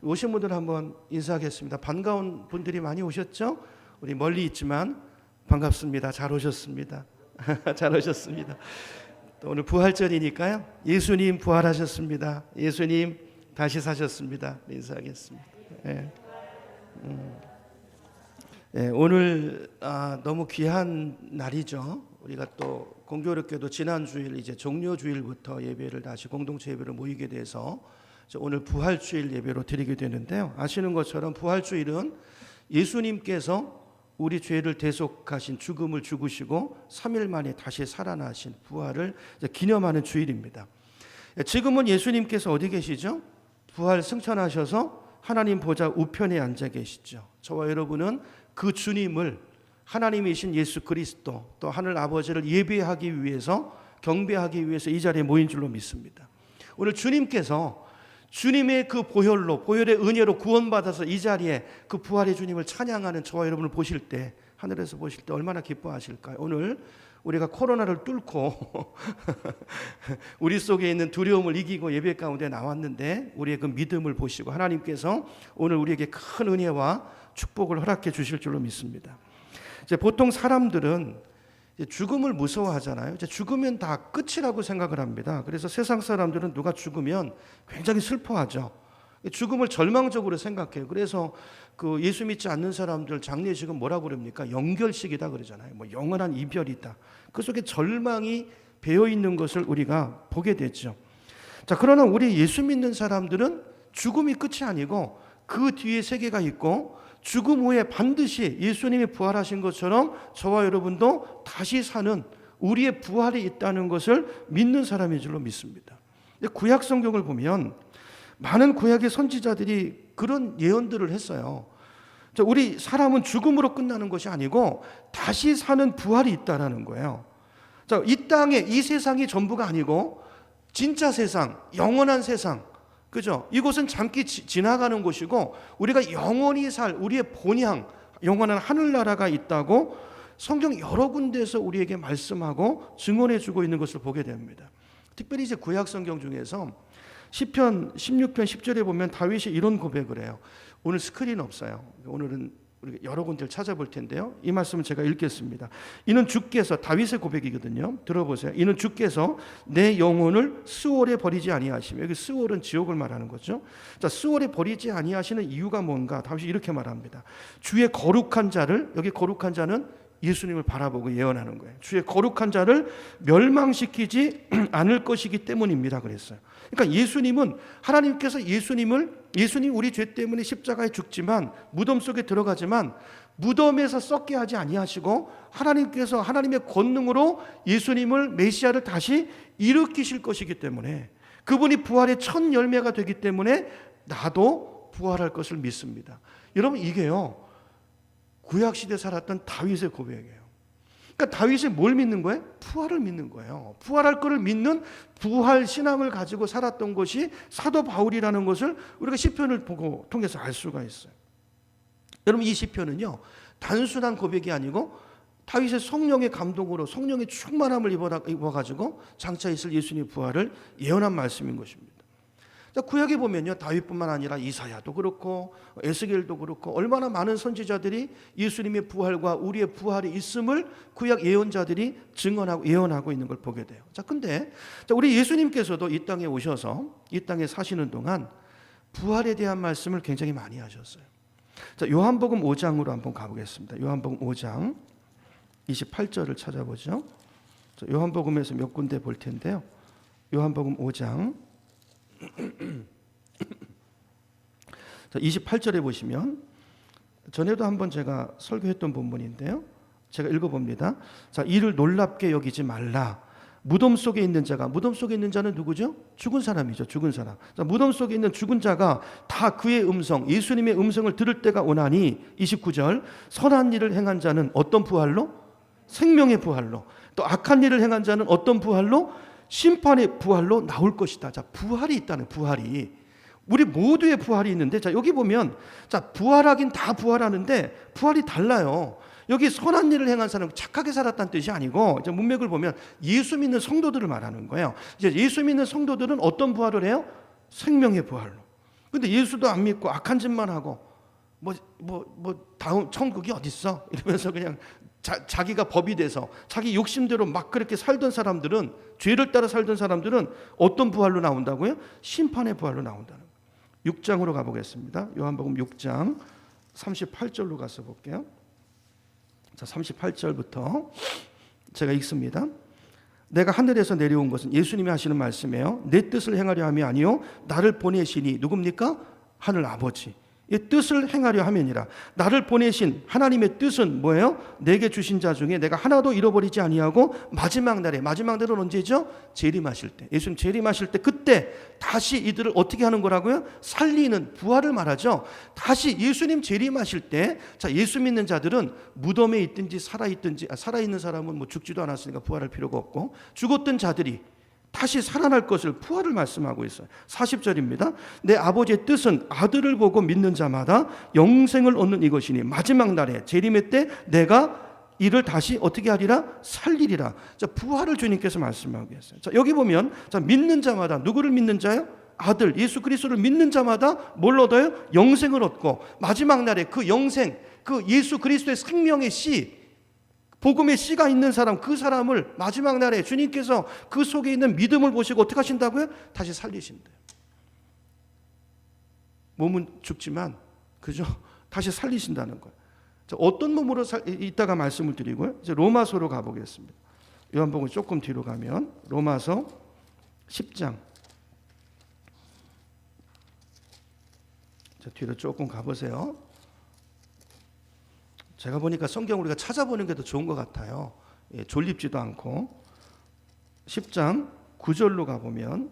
오신 분들 한번 인사하겠습니다. 반가운 분들이 많이 오셨죠? 우리 멀리 있지만 반갑습니다. 잘 오셨습니다. 잘 오셨습니다. 또 오늘 부활절이니까요. 예수님 부활하셨습니다. 예수님 다시 사셨습니다. 인사하겠습니다. 네. 네, 오늘 너무 귀한 날이죠. 우리가 또 공교롭게도 지난 주일 이제 종료 주일부터 예배를 다시 공동체 예배로 모이게 돼서 오늘 부활주일 예배로 드리게 되는데요. 아시는 것처럼 부활주일은 예수님께서 우리 죄를 대속하신 죽음을 죽으시고 3일 만에 다시 살아나신 부활을 기념하는 주일입니다. 지금은 예수님께서 어디 계시죠? 부활 승천하셔서 하나님 보좌 우편에 앉아 계시죠. 저와 여러분은 그 주님을 하나님이신 예수 그리스도 또 하늘 아버지를 예배하기 위해서 경배하기 위해서 이 자리에 모인 줄로 믿습니다. 오늘 주님께서 주님의 그 보혈의 은혜로 구원받아서 이 자리에 그 부활의 주님을 찬양하는 저와 여러분을 보실 때, 하늘에서 보실 때 얼마나 기뻐하실까요? 오늘 우리가 코로나를 뚫고 우리 속에 있는 두려움을 이기고 예배 가운데 나왔는데 우리의 그 믿음을 보시고 하나님께서 오늘 우리에게 큰 은혜와 축복을 허락해 주실 줄로 믿습니다. 이제 보통 사람들은 죽음을 무서워하잖아요. 이제 죽으면 다 끝이라고 생각을 합니다. 그래서 세상 사람들은 누가 죽으면 굉장히 슬퍼하죠. 죽음을 절망적으로 생각해요. 그래서 그 예수 믿지 않는 사람들 장례식은 뭐라고 그럽니까? 영결식이다 그러잖아요. 뭐 영원한 이별이다. 그 속에 절망이 배어 있는 것을 우리가 보게 되죠. 자, 그러나 우리 예수 믿는 사람들은 죽음이 끝이 아니고 그 뒤에 세계가 있고 죽음 후에 반드시 예수님이 부활하신 것처럼 저와 여러분도 다시 사는 우리의 부활이 있다는 것을 믿는 사람인 줄로 믿습니다. 구약 성경을 보면 많은 구약의 선지자들이 그런 예언들을 했어요. 우리 사람은 죽음으로 끝나는 것이 아니고 다시 사는 부활이 있다라는 거예요. 이 땅에 이 세상이 전부가 아니고 진짜 세상, 영원한 세상, 그죠? 이곳은 잠시 지나가는 곳이고 우리가 영원히 살 우리의 본향, 영원한 하늘나라가 있다고 성경 여러 군데에서 우리에게 말씀하고 증언해주고 있는 것을 보게 됩니다. 특별히 이제 구약 성경 중에서 시편 16편 10절에 보면 다윗이 이런 고백을 해요. 오늘 스크린 없어요. 오늘은 우리가 여러 군데를 찾아볼 텐데요. 이 말씀을 제가 읽겠습니다. 이는 주께서, 다윗의 고백이거든요. 들어보세요. 이는 주께서 내 영혼을 스올에 버리지 아니하시며, 여기 스올은 지옥을 말하는 거죠. 자, 스올에 버리지 아니하시는 이유가 뭔가? 다윗이 이렇게 말합니다. 주의 거룩한 자를, 여기 거룩한 자는 예수님을 바라보고 예언하는 거예요. 주의 거룩한 자를 멸망시키지 않을 것이기 때문입니다. 그랬어요. 그러니까 예수님은, 하나님께서 예수님 우리 죄 때문에 십자가에 죽지만 무덤 속에 들어가지만 무덤에서 썩게 하지 아니하시고 하나님께서 하나님의 권능으로 예수님을 메시아를 다시 일으키실 것이기 때문에 그분이 부활의 첫 열매가 되기 때문에 나도 부활할 것을 믿습니다. 여러분, 이게요 구약시대에 살았던 다윗의 고백이에요. 그러니까 다윗이 뭘 믿는 거예요? 부활을 믿는 거예요. 부활할 것을 믿는 부활 신앙을 가지고 살았던 것이 사도 바울이라는 것을 우리가 시편을 보고 통해서 알 수가 있어요. 여러분, 이 시편은요 단순한 고백이 아니고 다윗의 성령의 감동으로 성령의 충만함을 입어가지고 장차 있을 예수님의 부활을 예언한 말씀인 것입니다. 구약에 보면요 다윗뿐만 아니라 이사야도 그렇고 에스겔도 그렇고 얼마나 많은 선지자들이 예수님의 부활과 우리의 부활이 있음을 구약 예언자들이 증언하고 예언하고 있는 걸 보게 돼요. 근데 우리 예수님께서도 이 땅에 오셔서 이 땅에 사시는 동안 부활에 대한 말씀을 굉장히 많이 하셨어요. 요한복음 5장으로 한번 가보겠습니다. 요한복음 5장 28절을 찾아보죠. 요한복음에서 몇 군데 볼 텐데요. 요한복음 5장 28절에 보시면 전에도 한번 제가 설교했던 본문인데요. 제가 읽어봅니다. 이를 놀랍게 여기지 말라. 무덤 속에 있는 자가, 무덤 속에 있는 자는 누구죠? 죽은 사람이죠. 죽은 사람. 무덤 속에 있는 죽은 자가 다 그의 음성, 예수님의 음성을 들을 때가 오나니 29절 선한 일을 행한 자는 어떤 부활로? 생명의 부활로. 또 악한 일을 행한 자는 어떤 부활로? 심판의 부활로 나올 것이다. 부활이 있다는, 부활이. 우리 모두의 부활이 있는데, 여기 보면, 부활하긴 다 부활하는데, 부활이 달라요. 여기 선한 일을 행한 사람, 착하게 살았다는 뜻이 아니고, 문맥을 보면 예수 믿는 성도들을 말하는 거예요. 이제 예수 믿는 성도들은 어떤 부활을 해요? 생명의 부활로. 근데 예수도 안 믿고 악한 짓만 하고 다음 천국이 어딨어? 이러면서 그냥 자기가 법이 돼서 자기 욕심대로 막 그렇게 살던 사람들은, 죄를 따라 살던 사람들은 어떤 부활로 나온다고요? 심판의 부활로 나온다는 거예요. 6장으로 가보겠습니다. 요한복음 6장 38절로 가서 볼게요. 자, 38절부터 제가 읽습니다. 내가 하늘에서 내려온 것은, 예수님이 하시는 말씀이에요. 내 뜻을 행하려 함이 아니요 나를 보내시니, 누굽니까? 하늘 아버지 이 뜻을 행하려 함이니라. 나를 보내신 하나님의 뜻은 뭐예요? 내게 주신 자 중에 내가 하나도 잃어버리지 아니하고 마지막 날에, 마지막 날은 언제죠? 재림하실 때, 예수님 재림하실 때, 그때 다시 이들을 어떻게 하는 거라고요? 살리는, 부활을 말하죠. 다시 예수님 재림하실 때, 자, 예수 믿는 자들은 무덤에 있든지 살아있든지, 살아있는 사람은 뭐 죽지도 않았으니까 부활할 필요가 없고, 죽었던 자들이 다시 살아날 것을, 부활을 말씀하고 있어요. 40절입니다. 내 아버지의 뜻은 아들을 보고 믿는 자마다 영생을 얻는 이것이니 마지막 날에 재림의 때 내가 이를 다시 어떻게 하리라? 살리리라. 자, 부활을 주님께서 말씀하고 계세요. 자, 여기 보면, 자, 믿는 자마다, 누구를 믿는 자요? 아들 예수 그리스도를 믿는 자마다 뭘 얻어요? 영생을 얻고, 마지막 날에 그 영생, 그 예수 그리스도의 생명의 씨, 복음의 씨가 있는 사람, 그 사람을 마지막 날에 주님께서 그 속에 있는 믿음을 보시고 어떻게 하신다고요? 다시 살리신대요. 몸은 죽지만, 그죠? 다시 살리신다는 거예요. 자, 어떤 몸으로 이따가 말씀을 드리고요. 이제 로마서로 가보겠습니다. 요한복음 조금 뒤로 가면 로마서 10장. 자, 뒤로 조금 가보세요. 제가 보니까 성경 우리가 찾아보는 게 더 좋은 것 같아요. 예, 졸립지도 않고. 10장 9절로 가보면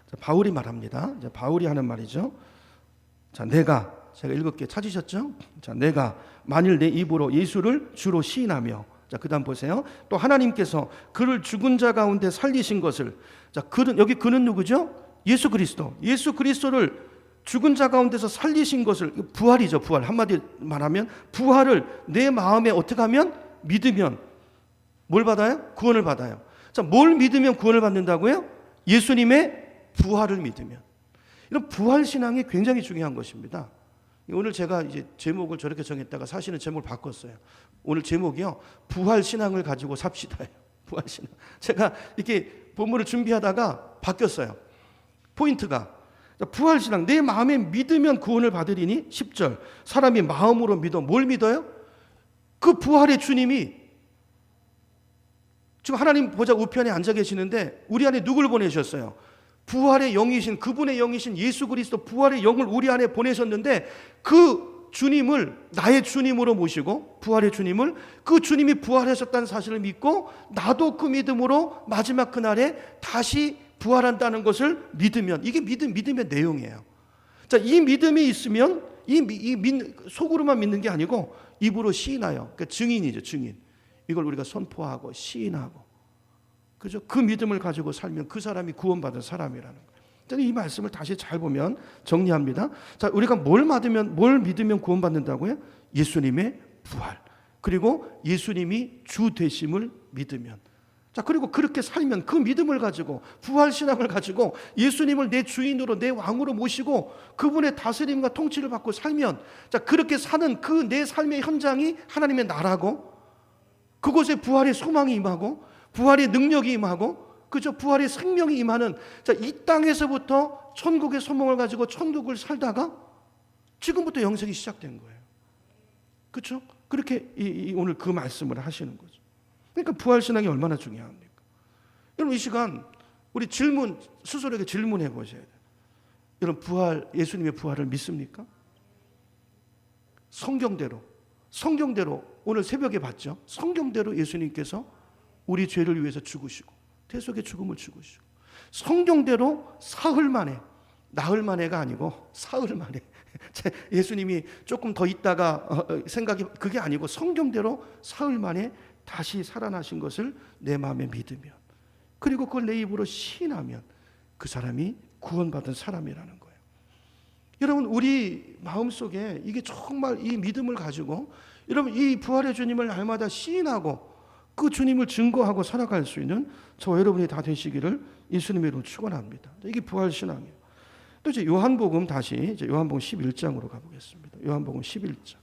자, 바울이 말합니다. 이제 바울이 하는 말이죠. 자, 제가 읽을게요. 찾으셨죠? 자, 내가 만일 내 입으로 예수를 주로 시인하며, 자, 그다음 보세요. 또 하나님께서 그를 죽은 자 가운데 살리신 것을, 자, 여기 그는 누구죠? 예수 그리스도. 예수 그리스도를 죽은 자 가운데서 살리신 것을, 부활이죠. 부활. 한마디 말하면 부활을 내 마음에 어떻게 하면? 믿으면 뭘 받아요? 구원을 받아요. 자, 뭘 믿으면 구원을 받는다고요? 예수님의 부활을 믿으면. 이런 부활 신앙이 굉장히 중요한 것입니다. 오늘 제가 이제 제목을 저렇게 정했다가 사실은 제목을 바꿨어요. 오늘 제목이요, 부활 신앙을 가지고 삽시다예요. 부활 신앙. 제가 이렇게 본문을 준비하다가 바뀌었어요. 포인트가, 부활신앙, 내 마음에 믿으면 구원을 받으리니. 10절, 사람이 마음으로 믿어. 뭘 믿어요? 그 부활의 주님이, 지금 하나님 보좌 우편에 앉아 계시는데 우리 안에 누굴 보내셨어요? 부활의 영이신, 그분의 영이신 예수 그리스도, 부활의 영을 우리 안에 보내셨는데, 그 주님을 나의 주님으로 모시고, 부활의 주님을, 그 주님이 부활하셨다는 사실을 믿고, 나도 그 믿음으로 마지막 그날에 다시 부활한다는 것을 믿으면, 이게 믿음의 내용이에요. 자, 이 믿음이 있으면, 속으로만 믿는 게 아니고 입으로 시인하여, 그러니까 증인이죠, 증인. 이걸 우리가 선포하고 시인하고, 그죠? 그 믿음을 가지고 살면 그 사람이 구원받은 사람이라는 거예요. 이 말씀을 다시 잘 보면 정리합니다. 자, 우리가 뭘 믿으면 구원받는다고요? 예수님의 부활, 그리고 예수님이 주 되심을 믿으면. 자, 그리고 그렇게 살면, 그 믿음을 가지고, 부활 신앙을 가지고 예수님을 내 주인으로, 내 왕으로 모시고 그분의 다스림과 통치를 받고 살면, 자, 그렇게 사는 그 내 삶의 현장이 하나님의 나라고, 그곳에 부활의 소망이 임하고, 부활의 능력이 임하고, 그죠? 부활의 생명이 임하는, 자, 이 땅에서부터 천국의 소망을 가지고 천국을 살다가 지금부터 영생이 시작된 거예요. 그렇죠? 그렇게 오늘 그 말씀을 하시는 거죠. 그러니까 부활 신앙이 얼마나 중요합니까? 여러분, 이 시간 우리 스스로에게 질문해 보셔야 돼요. 여러분, 예수님의 부활을 믿습니까? 성경대로 오늘 새벽에 봤죠? 성경대로 예수님께서 우리 죄를 위해서 죽으시고 대속의 죽음을 죽으시고, 성경대로 사흘 만에, 나흘 만에가 아니고 사흘 만에 예수님이 조금 더 있다가 생각이, 그게 아니고 성경대로 사흘 만에 다시 살아나신 것을 내 마음에 믿으면, 그리고 그걸 내 입으로 시인하면 그 사람이 구원받은 사람이라는 거예요. 여러분, 우리 마음속에 이게 정말 이 믿음을 가지고, 여러분, 이 부활의 주님을 날마다 시인하고 그 주님을 증거하고 살아갈 수 있는 저와 여러분이 다 되시기를 예수님의 이름으로 축원합니다. 이게 부활 신앙이에요. 또 이제 요한복음 다시 이제 요한복음 11장으로 가보겠습니다. 요한복음 11장.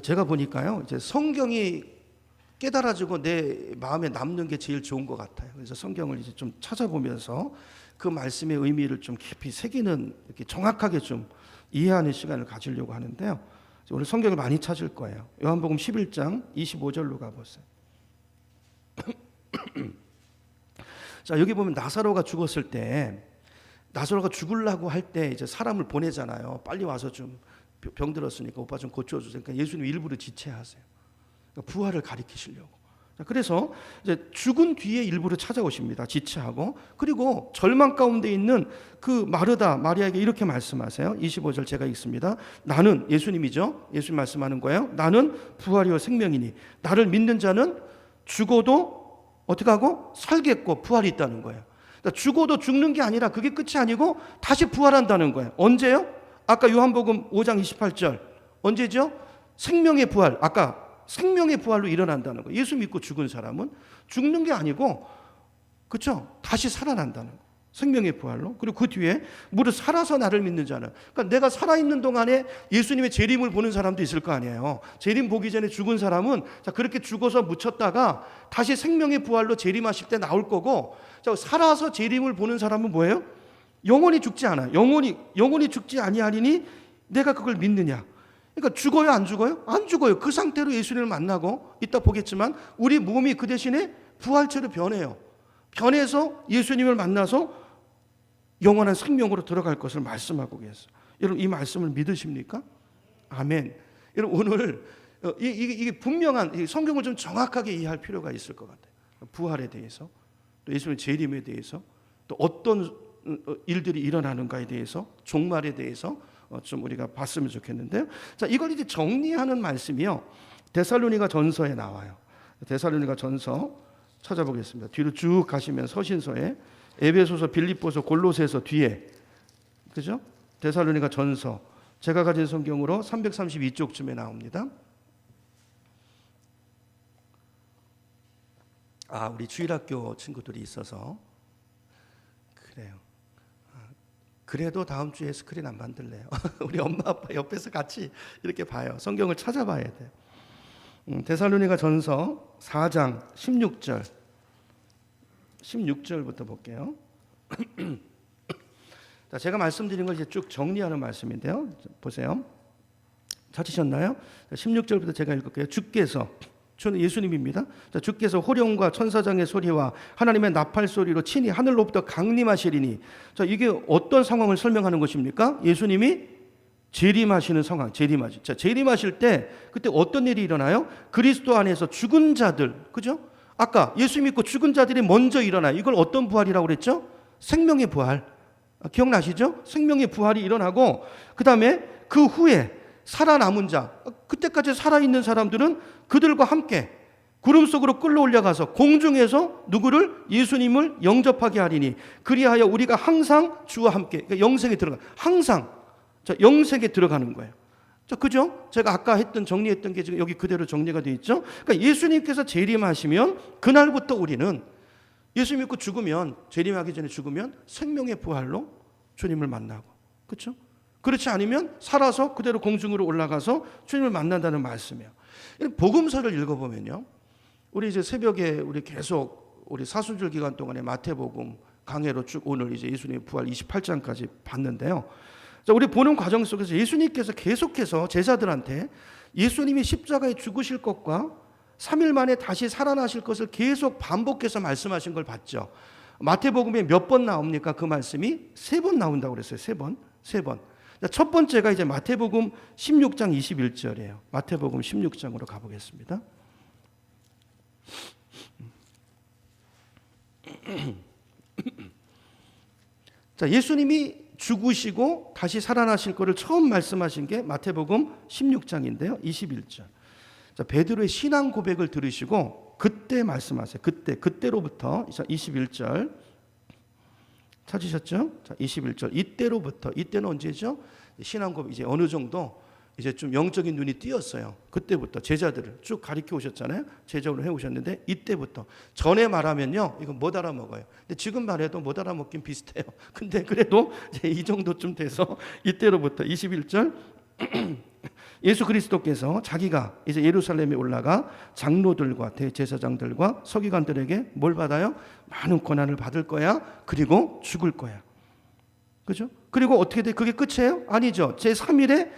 제가 보니까요, 이제 성경이 깨달아지고 내 마음에 남는 게 제일 좋은 것 같아요. 그래서 성경을 이제 좀 찾아보면서 그 말씀의 의미를 좀 깊이 새기는, 이렇게 정확하게 좀 이해하는 시간을 가지려고 하는데요. 오늘 성경을 많이 찾을 거예요. 요한복음 11장 25절로 가보세요. 자, 여기 보면 나사로가 죽었을 때, 나사로가 죽으려고 할 때 이제 사람을 보내잖아요. 빨리 와서 좀 병 들었으니까 오빠 좀 고쳐주세요. 그러니까 예수님 일부러 지체하세요. 그러니까 부활을 가리키시려고. 자, 그래서 이제 죽은 뒤에 일부러 찾아오십니다. 지체하고. 그리고 절망 가운데 있는 그 마르다 마리아에게 이렇게 말씀하세요. 25절 제가 읽습니다. 나는, 예수님이죠, 예수님 말씀하는 거예요. 나는 부활이요 생명이니 나를 믿는 자는 죽어도 어떻게 하고 살겠고 부활이 있다는 거예요. 그러니까 죽어도 죽는 게 아니라 그게 끝이 아니고 다시 부활한다는 거예요. 언제요? 아까 요한복음 5장 28절 언제죠? 생명의 부활. 아까 생명의 부활로 일어난다는 거예요. 예수 믿고 죽은 사람은 죽는 게 아니고, 그렇죠? 다시 살아난다는 거예요. 생명의 부활로. 그리고 그 뒤에 무릇 살아서 나를 믿는 자는, 그러니까 내가 살아있는 동안에 예수님의 재림을 보는 사람도 있을 거 아니에요. 재림 보기 전에 죽은 사람은 자, 그렇게 죽어서 묻혔다가 다시 생명의 부활로 재림하실 때 나올 거고, 자, 살아서 재림을 보는 사람은 뭐예요? 영원히 죽지 않아요. 영원히 죽지 아니하리니 내가 그걸 믿느냐. 그러니까 죽어요, 안 죽어요? 안 죽어요. 그 상태로 예수님을 만나고, 이따 보겠지만 우리 몸이 그 대신에 부활체로 변해요. 변해서 예수님을 만나서 영원한 생명으로 들어갈 것을 말씀하고 계세요. 여러분, 이 말씀을 믿으십니까? 아멘. 여러분, 오늘 이게 분명한, 성경을 좀 정확하게 이해할 필요가 있을 것 같아요. 부활에 대해서, 또 예수님의 재림에 대해서, 또 어떤 일들이 일어나는가에 대해서, 종말에 대해서 좀 우리가 봤으면 좋겠는데요. 자, 이걸 이제 정리하는 말씀이요, 데살로니가 전서에 나와요. 데살로니가 전서 찾아보겠습니다. 뒤로 쭉 가시면 서신서에 에베소서, 빌립보서, 골로새서 뒤에, 그죠? 데살로니가 전서, 제가 가진 성경으로 332쪽쯤에 나옵니다. 아, 우리 주일학교 친구들이 있어서 그래요. 그래도 다음 주에 스크린 안 만들래요. 우리 엄마 아빠 옆에서 같이 이렇게 봐요. 성경을 찾아봐야 돼요. 데살로니가 전서 4장 16절부터 볼게요. 자, 제가 말씀드린 걸 이제 쭉 정리하는 말씀인데요. 보세요. 찾으셨나요? 16절부터 제가 읽을게요. 주께서, 저는 예수님입니다. 자, 주께서 호령과 천사장의 소리와 하나님의 나팔 소리로 친히 하늘로부터 강림하시리니. 자, 이게 어떤 상황을 설명하는 것입니까? 예수님이 재림하시는 상황, 재림하시. 자, 재림하실 때 그때 어떤 일이 일어나요? 그리스도 안에서 죽은 자들, 그죠? 아까 예수 믿고 죽은 자들이 먼저 일어나요. 이걸 어떤 부활이라고 그랬죠? 생명의 부활. 기억나시죠? 생명의 부활이 일어나고, 그 다음에 그 후에 살아남은 자, 그때까지 살아있는 사람들은 그들과 함께 구름 속으로 끌어올려가서 공중에서 누구를? 예수님을 영접하게 하리니 그리하여 우리가 항상 주와 함께, 그러니까 영생에 들어가, 항상, 자, 영생에 들어가는 거예요. 자, 그죠? 제가 아까 정리했던 게 지금 여기 그대로 정리가 되어 있죠? 그러니까 예수님께서 재림하시면 그날부터 우리는 예수 믿고 죽으면, 재림하기 전에 죽으면 생명의 부활로 주님을 만나고, 그렇죠? 그렇지 않으면 살아서 그대로 공중으로 올라가서 주님을 만난다는 말씀이에요. 복음서를 읽어보면요, 우리 이제 새벽에 우리 계속 우리 사순절 기간 동안에 마태복음 강해로 쭉 오늘 이제 예수님의 부활 28장까지 봤는데요. 자, 우리 보는 과정 속에서 예수님께서 계속해서 제자들한테 예수님이 십자가에 죽으실 것과 3일 만에 다시 살아나실 것을 계속 반복해서 말씀하신 걸 봤죠. 마태복음에 몇 번 나옵니까? 그 말씀이 3번 나온다고 그랬어요. 3번. 첫 번째가 이제 마태복음 16장 21절이에요. 마태복음 16장으로 가보겠습니다. 자, 예수님이 죽으시고 다시 살아나실 것을 처음 말씀하신 게 마태복음 16장인데요. 21절. 자, 베드로의 신앙 고백을 들으시고 그때 말씀하세요. 그때로부터 21절. 찾으셨죠? 자, 21절. 이때로부터, 이때는 언제죠? 신앙 고백, 이제 어느 정도 이제 좀 영적인 눈이 띄었어요. 그때부터 제자들을 쭉 가르쳐 오셨잖아요. 제자로 해 오셨는데 이때부터 전에 말하면요 이건 못 알아먹어요. 근데 지금 말해도 못 알아먹긴 비슷해요. 근데 그래도 이제 이 정도쯤 돼서 이때로부터 21절 예수 그리스도께서 자기가 이제 예루살렘에 올라가 장로들과 대제사장들과 서기관들에게 뭘 받아요? 많은 고난을 받을 거야. 그리고 죽을 거야. 그죠? 그리고 어떻게 돼? 그게 끝이에요? 아니죠. 제3일에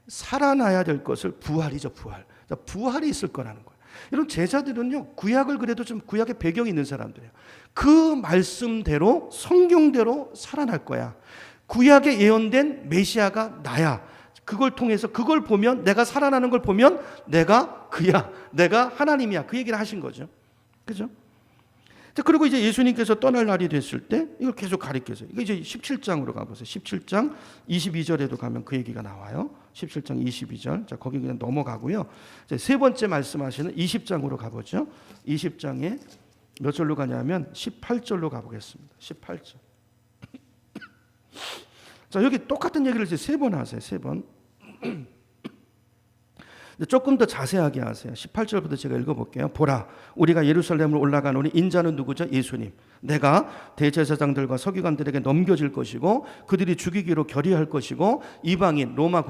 살아나야 될 것을 부활이죠, 부활. 부활이 있을 거라는 거예요. 이런 제자들은요, 구약을 그래도 좀 구약의 배경이 있는 사람들이에요. 그 말씀대로, 성경대로 살아날 거야. 구약에 예언된 메시아가 나야. 그걸 통해서 그걸 보면, 내가 살아나는 걸 보면 내가 그야, 내가 하나님이야. 그 얘기를 하신 거죠. 그죠? 그리고 이제 예수님께서 떠날 날이 됐을 때 이걸 계속 가르쳐서요. 이거 이제 17장으로 가보세요. 17장 22절에도 가면 그 얘기가 나와요. 17장 22절. 자, 거기 그냥 넘어가고요. 이제 세 번째 말씀하시는 20장으로 가보죠. 20장에 몇 절로 가냐면 18절로 가보겠습니다. 18절. 자, 여기 똑같은 얘기를 이제 세 번 하세요. 세 번. 조금 더 자세하게 하세요. 18절부터 제가 읽어볼게요. 보라, 우리가 예루살렘으로 올라가노니 인자는 누구죠? 예수님. 내가 대제사장들과 서기관들에게 넘겨질 것이고 그들이 죽이기로 결의할 것이고 이방인 로마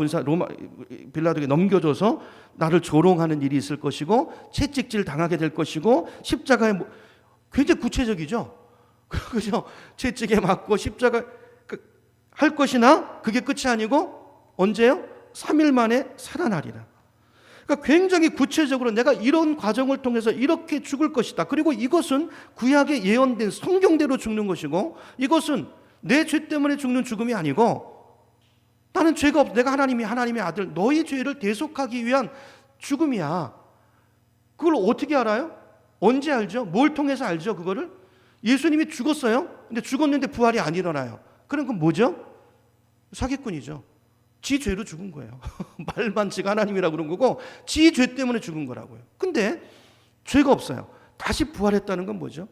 빌라도에게 넘겨줘서 나를 조롱하는 일이 있을 것이고 채찍질 당하게 될 것이고 십자가에 굉장히 구체적이죠. 그죠? 채찍에 맞고 십자가 할 것이나 그게 끝이 아니고 언제요? 3일 만에 살아나리라. 그러니까 굉장히 구체적으로 내가 이런 과정을 통해서 이렇게 죽을 것이다. 그리고 이것은 구약에 예언된 성경대로 죽는 것이고 이것은 내 죄 때문에 죽는 죽음이 아니고 나는 죄가 없어. 내가 하나님의 아들 너희 죄를 대속하기 위한 죽음이야. 그걸 어떻게 알아요? 언제 알죠? 뭘 통해서 알죠? 그거를? 예수님이 죽었어요. 근데 죽었는데 부활이 안 일어나요. 그럼 그건 뭐죠? 사기꾼이죠. 지 죄로 죽은 거예요. 말만 지가 하나님이라고 그런 거고 지 죄 때문에 죽은 거라고요. 근데 죄가 없어요. 다시 부활했다는 건 뭐죠?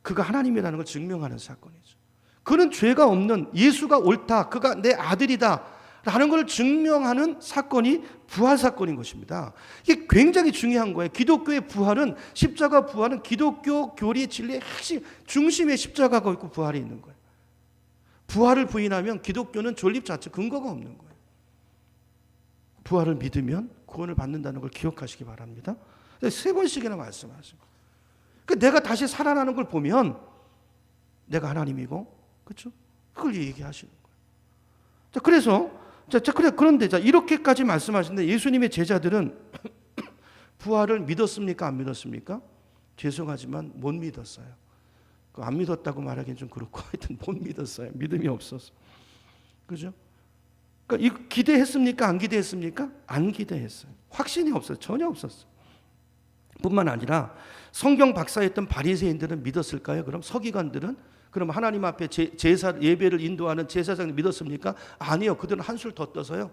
그가 하나님이라는 걸 증명하는 사건이죠. 그는 죄가 없는 예수가 옳다. 그가 내 아들이다. 라는 걸 증명하는 사건이 부활 사건인 것입니다. 이게 굉장히 중요한 거예요. 기독교의 부활은 십자가 부활은 기독교 교리 진리의 핵심 중심에 십자가가 있고 부활이 있는 거예요. 부활을 부인하면 기독교는 존립 자체 근거가 없는 거예요. 부활을 믿으면 구원을 받는다는 걸 기억하시기 바랍니다. 세 번씩이나 말씀하시고. 그러니까 내가 다시 살아나는 걸 보면 내가 하나님이고, 그렇죠? 그걸 얘기하시는 거예요. 자, 그런데 이렇게까지 말씀하시는데 예수님의 제자들은 부활을 믿었습니까? 안 믿었습니까? 죄송하지만 못 믿었어요. 안 믿었다고 말하기는 좀 그렇고 하여튼 못 믿었어요. 믿음이 없어서. 그죠? 그러니까 기대했습니까? 안 기대했습니까? 안 기대했어요. 확신이 없어요. 전혀 없었어요. 뿐만 아니라 성경 박사였던 바리새인들은 믿었을까요? 그럼 서기관들은? 그럼 하나님 앞에 제사 예배를 인도하는 제사장을 믿었습니까? 아니요. 그들은 한술 더 떠서요.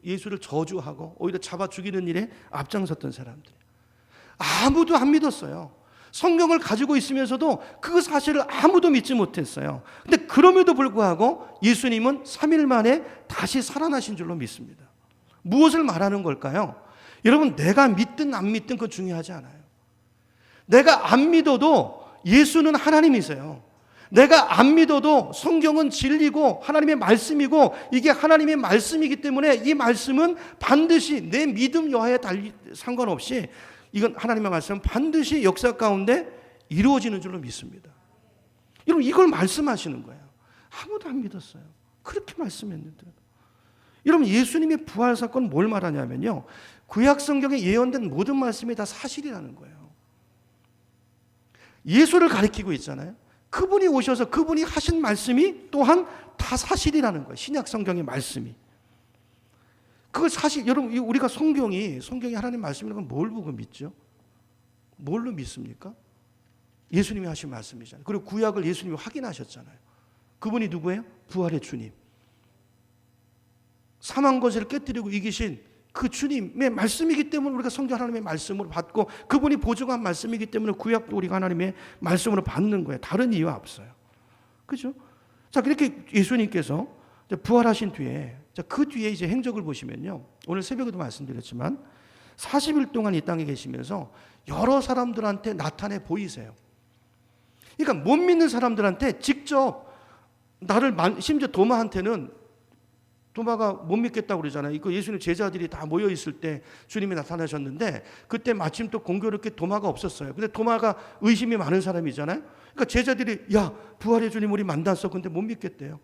예수를 저주하고 오히려 잡아 죽이는 일에 앞장섰던 사람들. 아무도 안 믿었어요. 성경을 가지고 있으면서도 그 사실을 아무도 믿지 못했어요. 근데 그럼에도 불구하고 예수님은 3일 만에 다시 살아나신 줄로 믿습니다. 무엇을 말하는 걸까요? 여러분, 내가 믿든 안 믿든 그건 중요하지 않아요. 내가 안 믿어도 예수는 하나님이세요. 내가 안 믿어도 성경은 진리고 하나님의 말씀이고 이게 하나님의 말씀이기 때문에 이 말씀은 반드시 내 믿음 여하에 상관없이 이건 하나님의 말씀은 반드시 역사 가운데 이루어지는 줄로 믿습니다. 여러분, 이걸 말씀하시는 거예요. 아무도 안 믿었어요. 그렇게 말씀했는데. 여러분, 예수님의 부활 사건은 뭘 말하냐면요, 구약 성경에 예언된 모든 말씀이 다 사실이라는 거예요. 예수를 가리키고 있잖아요. 그분이 오셔서 그분이 하신 말씀이 또한 다 사실이라는 거예요. 신약 성경의 말씀이. 그걸 사실 여러분, 우리가 성경이 하나님 말씀이라는 건 뭘 보고 믿죠? 뭘로 믿습니까? 예수님이 하신 말씀이잖아요. 그리고 구약을 예수님이 확인하셨잖아요. 그분이 누구예요? 부활의 주님. 사망 권세를 깨뜨리고 이기신 그 주님의 말씀이기 때문에 우리가 성경 하나님의 말씀으로 받고 그분이 보증한 말씀이기 때문에 구약도 우리가 하나님의 말씀으로 받는 거예요. 다른 이유 없어요. 그죠? 자, 그렇게 예수님께서 부활하신 뒤에, 그 뒤에 이제 행적을 보시면요, 오늘 새벽에도 말씀드렸지만 40일 동안 이 땅에 계시면서 여러 사람들한테 나타내 보이세요. 그러니까 못 믿는 사람들한테 직접 심지어 도마가 못 믿겠다고 그러잖아요. 이거 예수님 제자들이 다 모여 있을 때 주님이 나타나셨는데, 그때 마침 또 공교롭게 도마가 없었어요. 근데 도마가 의심이 많은 사람이잖아요. 그러니까 제자들이, 야, 부활의 주님 우리 만났어. 근데 못 믿겠대요.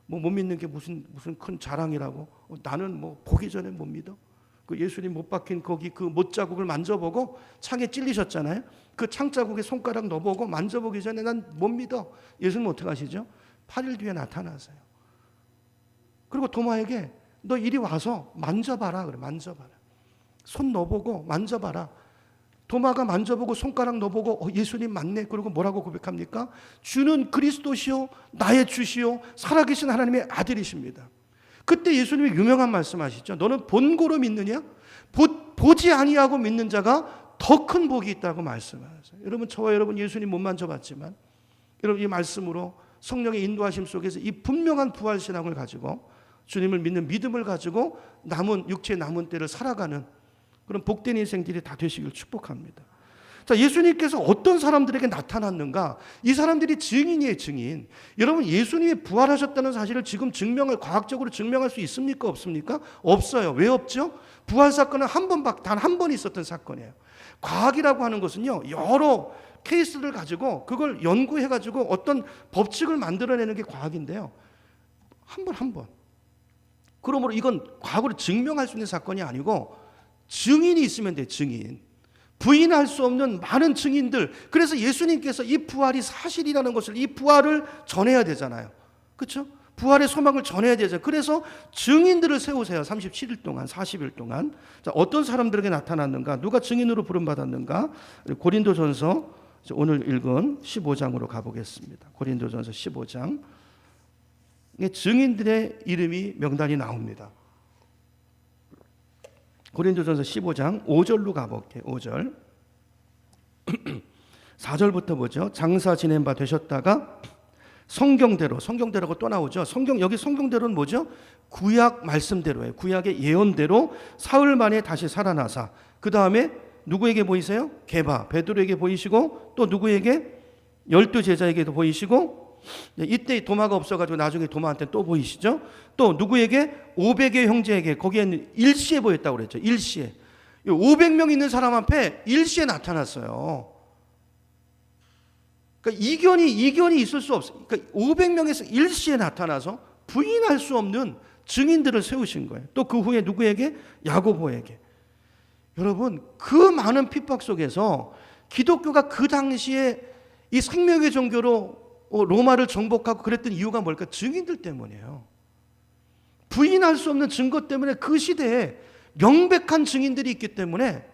뭐 못 믿는 게 무슨 큰 자랑이라고? 나는 뭐 보기 전에 못 믿어. 그 예수님 못 박힌 거기 그 못자국을 만져보고, 창에 찔리셨잖아요. 그 창자국에 손가락 넣어보고 만져보기 전에 난 못 믿어. 예수님 어떻게 하시죠? 8일 뒤에 나타나세요. 그리고 도마에게 너 이리 와서 만져봐라. 그래, 만져봐라. 손 넣어보고 만져봐라. 도마가 만져보고 손가락 넣어보고 예수님 맞네. 그리고 뭐라고 고백합니까? 주는 그리스도시요 나의 주시요 살아계신 하나님의 아들이십니다. 그때 예수님이 유명한 말씀하시죠. 너는 본고로 믿느냐? 보지 아니하고 믿는 자가 더 큰 복이 있다고 말씀하세요. 여러분, 저와 여러분 예수님 못 만져봤지만 여러분 이 말씀으로 성령의 인도하심 속에서 이 분명한 부활 신앙을 가지고 주님을 믿는 믿음을 가지고 육체의 남은 때를 살아가는 그런 복된 인생들이 다 되시길 축복합니다. 자, 예수님께서 어떤 사람들에게 나타났는가? 이 사람들이 증인이에요, 증인. 여러분, 예수님이 부활하셨다는 사실을 지금 과학적으로 증명할 수 있습니까? 없습니까? 없어요. 왜 없죠? 부활 사건은 단 한 번 있었던 사건이에요. 과학이라고 하는 것은요, 여러 케이스를 가지고 그걸 연구해가지고 어떤 법칙을 만들어내는 게 과학인데요. 한 번. 그러므로 이건 과거로 증명할 수 있는 사건이 아니고 증인이 있으면 돼, 증인. 부인할 수 없는 많은 증인들. 그래서 예수님께서 이 부활이 사실이라는 것을, 이 부활을 전해야 되잖아요. 그렇죠? 부활의 소망을 전해야 되잖아요. 그래서 증인들을 세우세요. 37일 동안, 40일 동안. 자, 어떤 사람들에게 나타났는가? 누가 증인으로 부름받았는가? 고린도전서 오늘 읽은 15장으로 가보겠습니다. 고린도전서 15장. 증인들의 이름이 명단이 나옵니다. 고린도전서 15장 5절로 가볼게요. 5절. 4절부터 보죠. 장사 지낸 바 되셨다가 성경대로가 또 나오죠. 여기 성경대로는 뭐죠? 구약 말씀대로예요. 구약의 예언대로 사흘 만에 다시 살아나사, 그 다음에 누구에게 보이세요? 베드로에게 보이시고, 또 누구에게? 12제자에게도 보이시고, 이때 도마가 없어가지고 나중에 도마한테 또 보이시죠? 또 누구에게? 500의 형제에게, 거기에는 일시에 보였다고 그랬죠. 일시에. 500명 있는 사람 앞에 일시에 나타났어요. 그러니까 이견이 있을 수 없어요. 그러니까 500명에서 일시에 나타나서 부인할 수 없는 증인들을 세우신 거예요. 또 그 후에 누구에게? 야고보에게. 여러분, 그 많은 핍박 속에서 기독교가 그 당시에 이 생명의 종교로 로마를 정복하고 그랬던 이유가 뭘까? 증인들 때문이에요. 부인할 수 없는 증거 때문에 그 시대에 명백한 증인들이 있기 때문에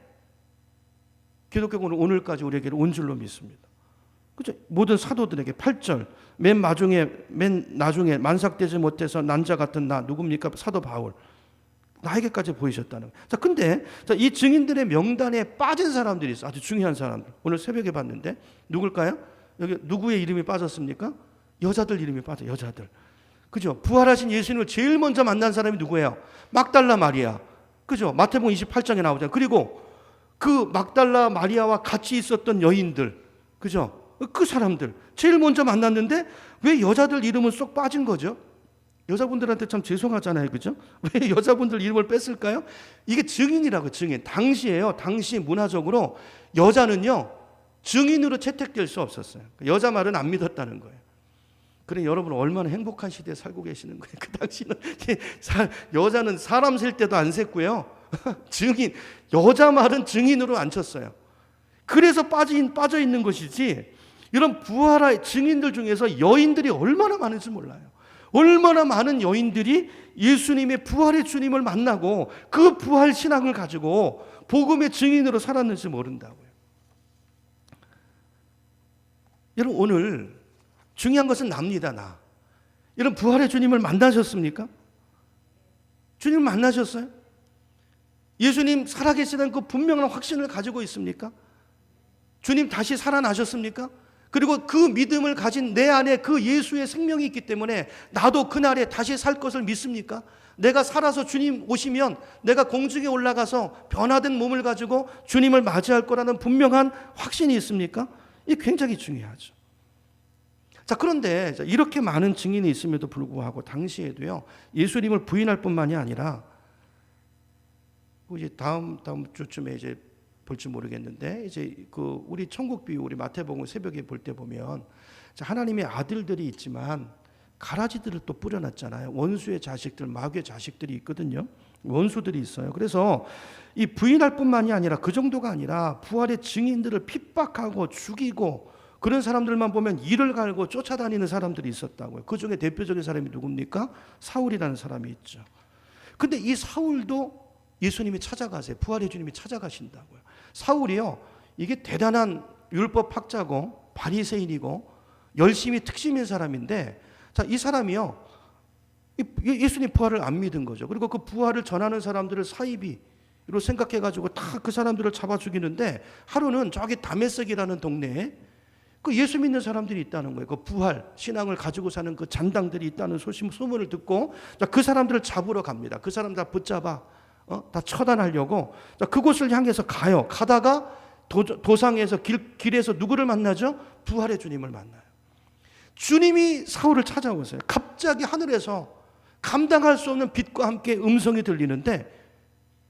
기독교는 오늘까지 우리에게는 온 줄로 믿습니다. 그죠? 모든 사도들에게 8절 맨 나중에 만삭되지 못해서 난자 같은 나 누굽니까? 사도 바울. 나에게까지 보이셨다는 거예요. 자, 근데 이 증인들의 명단에 빠진 사람들이 있어요. 아주 중요한 사람들. 오늘 새벽에 봤는데 누굴까요? 여기 누구의 이름이 빠졌습니까? 여자들 이름이 빠져. 여자들. 그죠? 부활하신 예수님을 제일 먼저 만난 사람이 누구예요? 막달라 마리아. 그죠? 마태복음 28장에 나오잖아요. 그리고 그 막달라 마리아와 같이 있었던 여인들. 그죠? 그 사람들 제일 먼저 만났는데 왜 여자들 이름은 쏙 빠진 거죠? 여자분들한테 참 죄송하잖아요. 그죠? 왜 여자분들 이름을 뺐을까요? 이게 증인이라고. 증인. 당시 문화적으로 여자는요 증인으로 채택될 수 없었어요. 여자 말은 안 믿었다는 거예요. 그래, 여러분 얼마나 행복한 시대에 살고 계시는 거예요. 그 당시는 여자는 사람 셀 때도 안 셌고요. 증인, 여자 말은 증인으로 안 쳤어요. 그래서 빠져 있는 것이지, 이런 부활의 증인들 중에서 여인들이 얼마나 많은지 몰라요. 얼마나 많은 여인들이 예수님의 부활의 주님을 만나고 그 부활 신앙을 가지고 복음의 증인으로 살았는지 모른다고요. 여러분, 오늘 중요한 것은 납니다. 여러분, 부활의 주님을 만나셨습니까? 주님 만나셨어요? 예수님 살아계시다는 그 분명한 확신을 가지고 있습니까? 주님 다시 살아나셨습니까? 그리고 그 믿음을 가진 내 안에 그 예수의 생명이 있기 때문에 나도 그날에 다시 살 것을 믿습니까? 내가 살아서 주님 오시면 내가 공중에 올라가서 변화된 몸을 가지고 주님을 맞이할 거라는 분명한 확신이 있습니까? 이게 굉장히 중요하죠. 자, 그런데 이렇게 많은 증인이 있음에도 불구하고 당시에도요, 예수님을 부인할 뿐만이 아니라 이제 다음 주쯤에 이제 볼지 모르겠는데, 이제 그 우리 천국 비유, 우리 마태복음 새벽에 볼 때 보면 하나님의 아들들이 있지만 가라지들을 또 뿌려놨잖아요. 원수의 자식들, 마귀의 자식들이 있거든요. 원수들이 있어요. 그래서 이 부인할 뿐만이 아니라 그 정도가 아니라 부활의 증인들을 핍박하고 죽이고 그런 사람들만 보면 이를 갈고 쫓아다니는 사람들이 있었다고요. 그 중에 대표적인 사람이 누굽니까? 사울이라는 사람이 있죠. 근데 이 사울도 예수님이 찾아가세요. 부활의 주님이 찾아가신다고요. 사울이요, 이게 대단한 율법학자고 바리새인이고 열심히 특심인 사람인데, 자, 이 사람이요, 예수님 부활을 안 믿은 거죠. 그리고 그 부활을 전하는 사람들을 사이비로 생각해가지고 다 그 사람들을 잡아 죽이는데, 하루는 저기 다메섹이라는 동네에 그 예수 믿는 사람들이 있다는 거예요. 그 부활 신앙을 가지고 사는 그 잔당들이 있다는 소문을 듣고, 자, 그 사람들을 잡으러 갑니다. 그 사람 다 붙잡아 다 처단하려고, 자, 그곳을 향해서 가요. 가다가 도상에서 길에서 누구를 만나죠? 부활의 주님을 만나요. 주님이 사울을 찾아오세요. 갑자기 하늘에서 감당할 수 없는 빛과 함께 음성이 들리는데,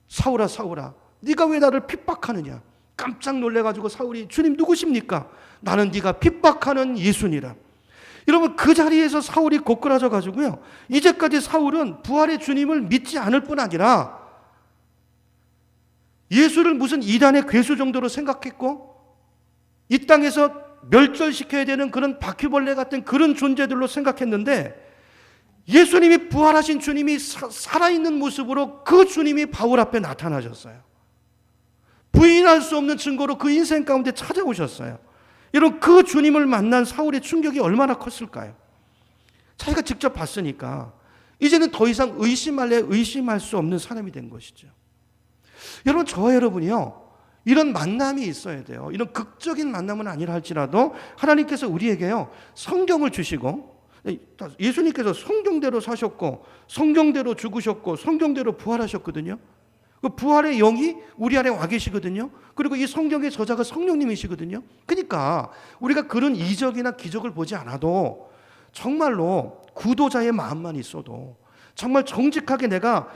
사울아 사울아, 네가 왜 나를 핍박하느냐? 깜짝 놀래가지고 사울이, 주님 누구십니까? 나는 네가 핍박하는 예수니라. 여러분, 그 자리에서 사울이 고꾸라져 가지고요, 이제까지 사울은 부활의 주님을 믿지 않을 뿐 아니라 예수를 무슨 이단의 괴수 정도로 생각했고, 이 땅에서 멸절시켜야 되는 그런 바퀴벌레 같은 그런 존재들로 생각했는데, 예수님이 부활하신 주님이 살아있는 모습으로 그 주님이 바울 앞에 나타나셨어요. 부인할 수 없는 증거로 그 인생 가운데 찾아오셨어요. 여러분, 그 주님을 만난 사울의 충격이 얼마나 컸을까요? 자기가 직접 봤으니까 이제는 더 이상 의심할래 의심할 수 없는 사람이 된 것이죠. 여러분, 저와 여러분이요, 이런 만남이 있어야 돼요. 이런 극적인 만남은 아니라 할지라도 하나님께서 우리에게요, 성경을 주시고, 예수님께서 성경대로 사셨고 성경대로 죽으셨고 성경대로 부활하셨거든요. 그 부활의 영이 우리 안에 와 계시거든요. 그리고 이 성경의 저자가 성령님이시거든요. 그러니까 우리가 그런 이적이나 기적을 보지 않아도 정말로 구도자의 마음만 있어도, 정말 정직하게 내가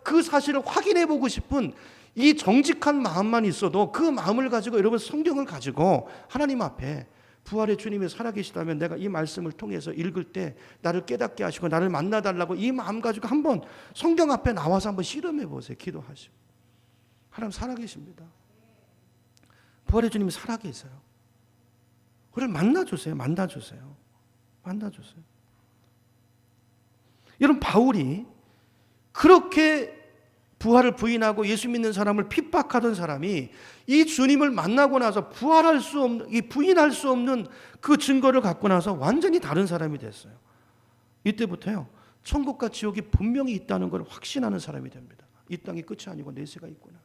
그 사실을 확인해 보고 싶은 이 정직한 마음만 있어도, 그 마음을 가지고 여러분 성경을 가지고 하나님 앞에 부활의 주님이 살아계시다면 내가 이 말씀을 통해서 읽을 때 나를 깨닫게 하시고 나를 만나달라고 이 마음 가지고 한번 성경 앞에 나와서 한번 실험해 보세요. 기도하시고. 하나님 살아계십니다. 부활의 주님이 살아계세요. 우리를 만나주세요. 만나주세요. 만나주세요. 여러분, 바울이 그렇게 부활을 부인하고 예수 믿는 사람을 핍박하던 사람이 이 주님을 만나고 나서 부활할 수 없는, 이 부인할 수 없는 그 증거를 갖고 나서 완전히 다른 사람이 됐어요. 이때부터요, 천국과 지옥이 분명히 있다는 걸 확신하는 사람이 됩니다. 이 땅이 끝이 아니고 내세가 있구나.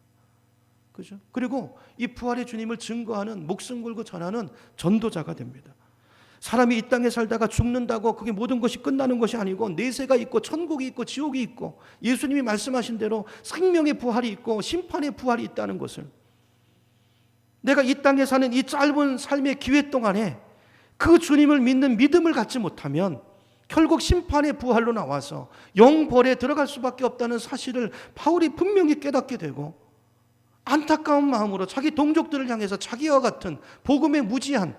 그죠? 그리고 이 부활의 주님을 증거하는, 목숨 걸고 전하는 전도자가 됩니다. 사람이 이 땅에 살다가 죽는다고 그게 모든 것이 끝나는 것이 아니고 내세가 있고 천국이 있고 지옥이 있고 예수님이 말씀하신 대로 생명의 부활이 있고 심판의 부활이 있다는 것을, 내가 이 땅에 사는 이 짧은 삶의 기회 동안에 그 주님을 믿는 믿음을 갖지 못하면 결국 심판의 부활로 나와서 영벌에 들어갈 수밖에 없다는 사실을 바울이 분명히 깨닫게 되고, 안타까운 마음으로 자기 동족들을 향해서 자기와 같은 복음에 무지한